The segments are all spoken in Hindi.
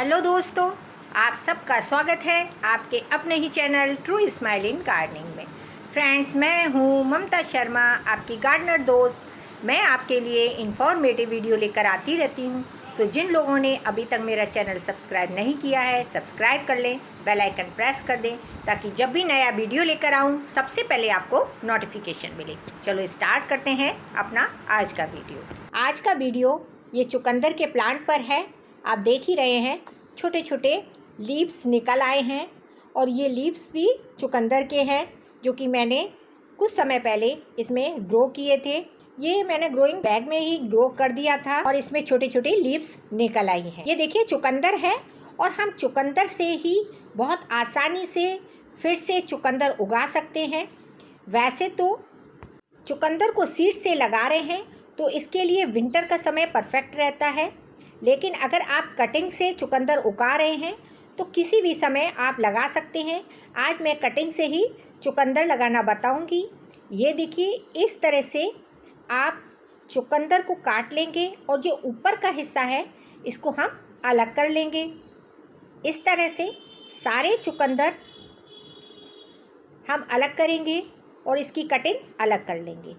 हेलो दोस्तों, आप सबका स्वागत है आपके अपने ही चैनल ट्रू स्माइलिंग गार्डनिंग में। फ्रेंड्स, मैं हूँ ममता शर्मा, आपकी गार्डनर दोस्त। मैं आपके लिए इन्फॉर्मेटिव वीडियो लेकर आती रहती हूँ। सो जिन लोगों ने अभी तक मेरा चैनल सब्सक्राइब नहीं किया है, सब्सक्राइब कर लें, बेल आइकन प्रेस कर दें ताकि जब भी नया वीडियो लेकर आऊँ सबसे पहले आपको नोटिफिकेशन मिले। चलो स्टार्ट करते हैं अपना आज का वीडियो। आज का वीडियो ये चुकंदर के प्लांट पर है। आप देख ही रहे हैं छोटे छोटे लीव्स निकल आए हैं और ये लीव्स भी चुकंदर के हैं जो कि मैंने कुछ समय पहले इसमें ग्रो किए थे। ये मैंने ग्रोइंग बैग में ही ग्रो कर दिया था और इसमें छोटे छोटे लीव्स निकल आई हैं। ये देखिए चुकंदर है और हम चुकंदर से ही बहुत आसानी से फिर से चुकंदर उगा सकते हैं। वैसे तो चुकंदर को सीड से लगा रहे हैं तो इसके लिए विंटर का समय परफेक्ट रहता है, लेकिन अगर आप कटिंग से चुकंदर उगा रहे हैं तो किसी भी समय आप लगा सकते हैं। आज मैं कटिंग से ही चुकंदर लगाना बताऊंगी। ये देखिए, इस तरह से आप चुकंदर को काट लेंगे और जो ऊपर का हिस्सा है इसको हम अलग कर लेंगे। इस तरह से सारे चुकंदर हम अलग करेंगे और इसकी कटिंग अलग कर लेंगे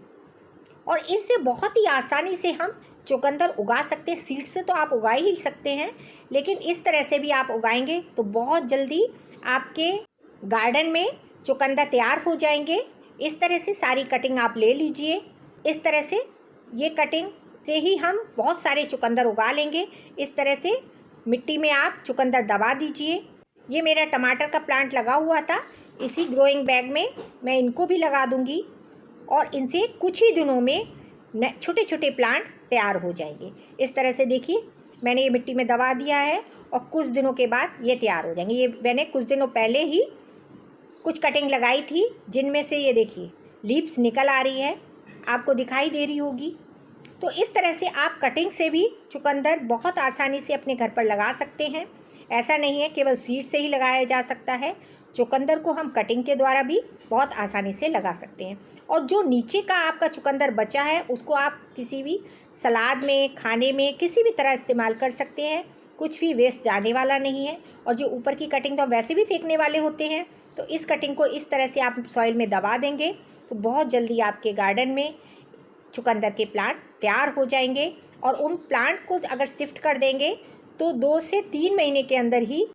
और इनसे बहुत ही आसानी से हम चुकंदर उगा सकते हैं। सीड से तो आप उगा ही सकते हैं, लेकिन इस तरह से भी आप उगाएंगे तो बहुत जल्दी आपके गार्डन में चुकंदर तैयार हो जाएंगे। इस तरह से सारी कटिंग आप ले लीजिए। इस तरह से ये कटिंग से ही हम बहुत सारे चुकंदर उगा लेंगे। इस तरह से मिट्टी में आप चुकंदर दबा दीजिए। ये मेरा टमाटर का प्लांट लगा हुआ था, इसी ग्रोइंग बैग में मैं इनको भी लगा दूँगी और इनसे कुछ ही दिनों में छोटे छोटे प्लांट तैयार हो जाएंगे। इस तरह से देखिए, मैंने ये मिट्टी में दबा दिया है और कुछ दिनों के बाद ये तैयार हो जाएंगे। ये मैंने कुछ दिनों पहले ही कुछ कटिंग लगाई थी जिनमें से ये देखिए लीव्स निकल आ रही है, आपको दिखाई दे रही होगी। तो इस तरह से आप कटिंग से भी चुकंदर बहुत आसानी से अपने घर पर लगा सकते हैं। ऐसा नहीं है केवल सीड से ही लगाया जा सकता है, चुकंदर को हम कटिंग के द्वारा भी बहुत आसानी से लगा सकते हैं। और जो नीचे का आपका चुकंदर बचा है उसको आप किसी भी सलाद में, खाने में, किसी भी तरह इस्तेमाल कर सकते हैं। कुछ भी वेस्ट जाने वाला नहीं है। और जो ऊपर की कटिंग तो वैसे भी फेंकने वाले होते हैं, तो इस कटिंग को इस तरह से आप सॉइल में दबा देंगे तो बहुत जल्दी आपके गार्डन में चुकंदर के प्लांट तैयार हो जाएंगे। और उन प्लांट को अगर शिफ्ट कर देंगे तो 2 से 3 महीने के अंदर ही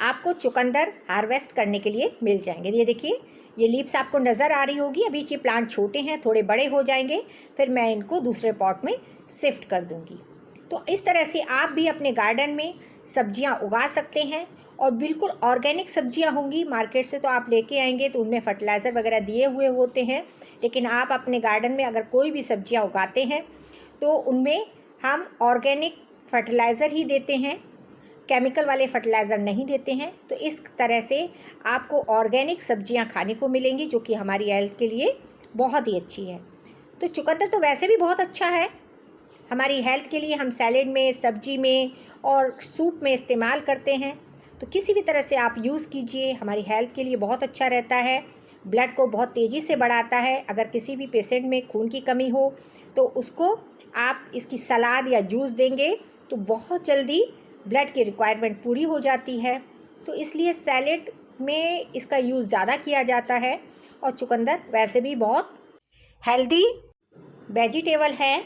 आपको चुकंदर हार्वेस्ट करने के लिए मिल जाएंगे। ये देखिए, ये लीव्स आपको नज़र आ रही होगी। अभी ये प्लांट छोटे हैं, थोड़े बड़े हो जाएंगे, फिर मैं इनको दूसरे पॉट में शिफ्ट कर दूंगी। तो इस तरह से आप भी अपने गार्डन में सब्जियां उगा सकते हैं और बिल्कुल ऑर्गेनिक सब्जियां होंगी। मार्केट से तो आप लेके आएंगे तो उनमें फर्टिलाइज़र वगैरह दिए हुए होते हैं, लेकिन आप अपने गार्डन में अगर कोई भी सब्जियां उगाते हैं तो उनमें हम ऑर्गेनिक फर्टिलाइज़र ही देते हैं, केमिकल वाले फर्टिलाइज़र नहीं देते हैं। तो इस तरह से आपको ऑर्गेनिक सब्जियां खाने को मिलेंगी जो कि हमारी हेल्थ के लिए बहुत ही अच्छी है। तो चुकंदर तो वैसे भी बहुत अच्छा है हमारी हेल्थ के लिए। हम सैलेड में, सब्जी में और सूप में इस्तेमाल करते हैं। तो किसी भी तरह से आप यूज़ कीजिए, हमारी हेल्थ के लिए बहुत अच्छा रहता है। ब्लड को बहुत तेज़ी से बढ़ाता है। अगर किसी भी पेशेंट में खून की कमी हो तो उसको आप इसकी सलाद या जूस देंगे तो बहुत जल्दी ब्लड की रिक्वायरमेंट पूरी हो जाती है। तो इसलिए सैलेड में इसका यूज़ ज़्यादा किया जाता है। और चुकंदर वैसे भी बहुत हेल्दी वेजिटेबल है,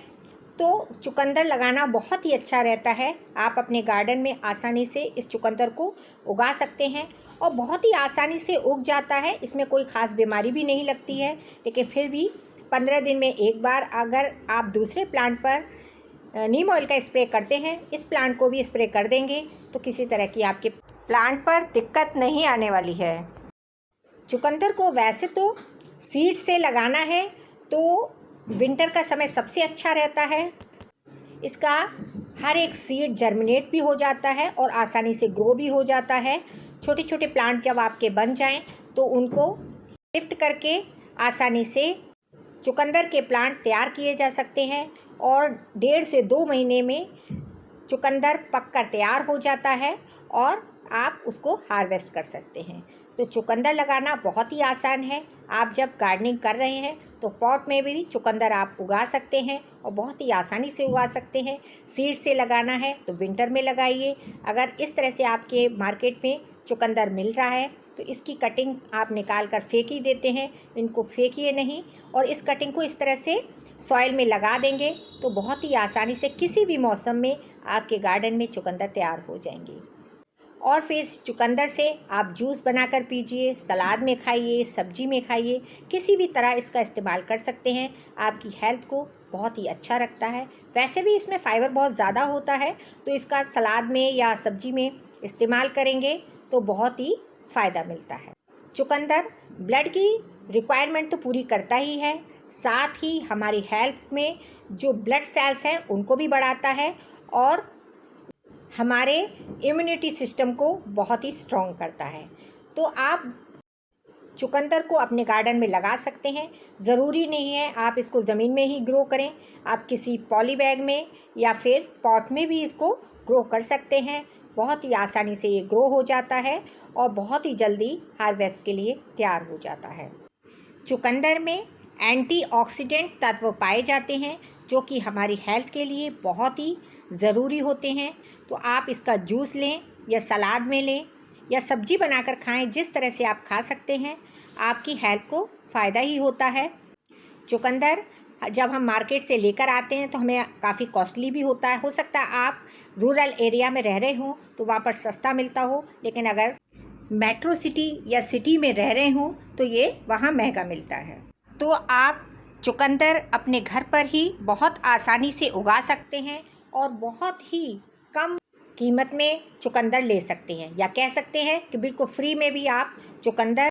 तो चुकंदर लगाना बहुत ही अच्छा रहता है। आप अपने गार्डन में आसानी से इस चुकंदर को उगा सकते हैं और बहुत ही आसानी से उग जाता है। इसमें कोई ख़ास बीमारी भी नहीं लगती है, लेकिन फिर भी 15 दिन में एक बार अगर आप दूसरे प्लांट पर नीम ऑयल का स्प्रे करते हैं, इस प्लांट को भी स्प्रे कर देंगे तो किसी तरह की आपके प्लांट पर दिक्कत नहीं आने वाली है। चुकंदर को वैसे तो सीड से लगाना है तो विंटर का समय सबसे अच्छा रहता है। इसका हर एक सीड जर्मिनेट भी हो जाता है और आसानी से ग्रो भी हो जाता है। छोटे छोटे प्लांट जब आपके बन जाएं तो उनको शिफ्ट करके आसानी से चुकंदर के प्लांट तैयार किए जा सकते हैं और 1.5 से 2 महीने में चुकंदर पककर तैयार हो जाता है और आप उसको हार्वेस्ट कर सकते हैं। तो चुकंदर लगाना बहुत ही आसान है। आप जब गार्डनिंग कर रहे हैं तो पॉट में भी चुकंदर आप उगा सकते हैं और बहुत ही आसानी से उगा सकते हैं। सीड से लगाना है तो विंटर में लगाइए। अगर इस तरह से आपके मार्केट में चुकंदर मिल रहा है तो इसकी कटिंग आप निकाल कर फेंक ही देते हैं, इनको फेंकिए नहीं। और इस कटिंग को इस तरह से सॉइल में लगा देंगे तो बहुत ही आसानी से किसी भी मौसम में आपके गार्डन में चुकंदर तैयार हो जाएंगे। और फिर इस चुकंदर से आप जूस बनाकर पीजिए, सलाद में खाइए, सब्जी में खाइए, किसी भी तरह इसका इस्तेमाल कर सकते हैं। आपकी हेल्थ को बहुत ही अच्छा रखता है। वैसे भी इसमें फ़ाइबर बहुत ज़्यादा होता है, तो इसका सलाद में या सब्जी में इस्तेमाल करेंगे तो बहुत ही फ़ायदा मिलता है। चुकंदर ब्लड की रिक्वायरमेंट तो पूरी करता ही है, साथ ही हमारी हेल्थ में जो ब्लड सेल्स हैं उनको भी बढ़ाता है और हमारे इम्यूनिटी सिस्टम को बहुत ही स्ट्रॉन्ग करता है। तो आप चुकंदर को अपने गार्डन में लगा सकते हैं। ज़रूरी नहीं है आप इसको ज़मीन में ही ग्रो करें, आप किसी पॉली बैग में या फिर पॉट में भी इसको ग्रो कर सकते हैं। बहुत ही आसानी से ये ग्रो हो जाता है और बहुत ही जल्दी हार्वेस्ट के लिए तैयार हो जाता है। चुकंदर में एंटीऑक्सीडेंट तत्व पाए जाते हैं जो कि हमारी हेल्थ के लिए बहुत ही ज़रूरी होते हैं। तो आप इसका जूस लें या सलाद में लें या सब्जी बनाकर खाएं, जिस तरह से आप खा सकते हैं, आपकी हेल्थ को फ़ायदा ही होता है। चुकंदर जब हम मार्केट से लेकर आते हैं तो हमें काफ़ी कॉस्टली भी होता है। हो सकता है आप रूरल एरिया में रह रहे हों तो वहाँ पर सस्ता मिलता हो, लेकिन अगर मेट्रो सिटी या सिटी में रह रहे हों तो ये वहाँ महंगा मिलता है। तो आप चुकंदर अपने घर पर ही बहुत आसानी से उगा सकते हैं और बहुत ही कम कीमत में चुकंदर ले सकते हैं, या कह सकते हैं कि बिल्कुल फ्री में भी आप चुकंदर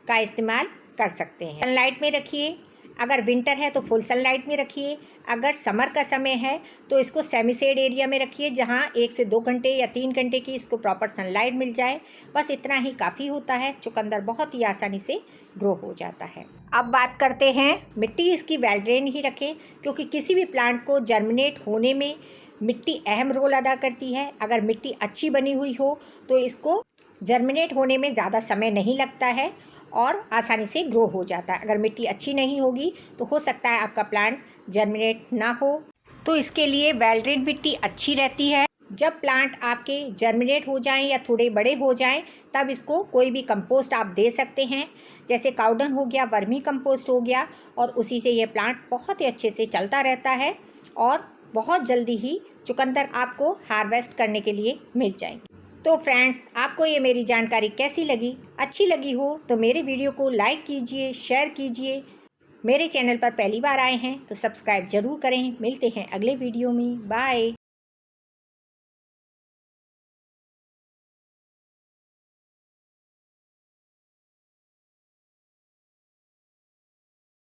का इस्तेमाल कर सकते हैं। सनलाइट में रखिए, अगर विंटर है तो फुल सनलाइट में रखिए, अगर समर का समय है तो इसको सेमी शेड एरिया में रखिए जहां 1 से 2 घंटे या 3 घंटे की इसको प्रॉपर सनलाइट मिल जाए। बस इतना ही काफ़ी होता है, चुकंदर बहुत ही आसानी से ग्रो हो जाता है। अब बात करते हैं मिट्टी इसकी वेल ड्रेन ही रखें, क्योंकि किसी भी प्लांट को जर्मिनेट होने में मिट्टी अहम रोल अदा करती है। अगर मिट्टी अच्छी बनी हुई हो तो इसको जर्मिनेट होने में ज़्यादा समय नहीं लगता है और आसानी से ग्रो हो जाता है। अगर मिट्टी अच्छी नहीं होगी तो हो सकता है आपका प्लांट जर्मिनेट ना हो। तो इसके लिए वेल ड्रेन मिट्टी अच्छी रहती है। जब प्लांट आपके जर्मिनेट हो जाएं या थोड़े बड़े हो जाएं तब इसको कोई भी कंपोस्ट आप दे सकते हैं, जैसे काउडन हो गया, वर्मी कंपोस्ट हो गया, और उसी से ये प्लांट बहुत ही अच्छे से चलता रहता है और बहुत जल्दी ही चुकंदर आपको हार्वेस्ट करने के लिए मिल जाएंगे। तो फ्रेंड्स, आपको ये मेरी जानकारी कैसी लगी? अच्छी लगी हो तो मेरे वीडियो को लाइक कीजिए, शेयर कीजिए। मेरे चैनल पर पहली बार आए हैं तो सब्सक्राइब ज़रूर करें। मिलते हैं अगले वीडियो में। बाय।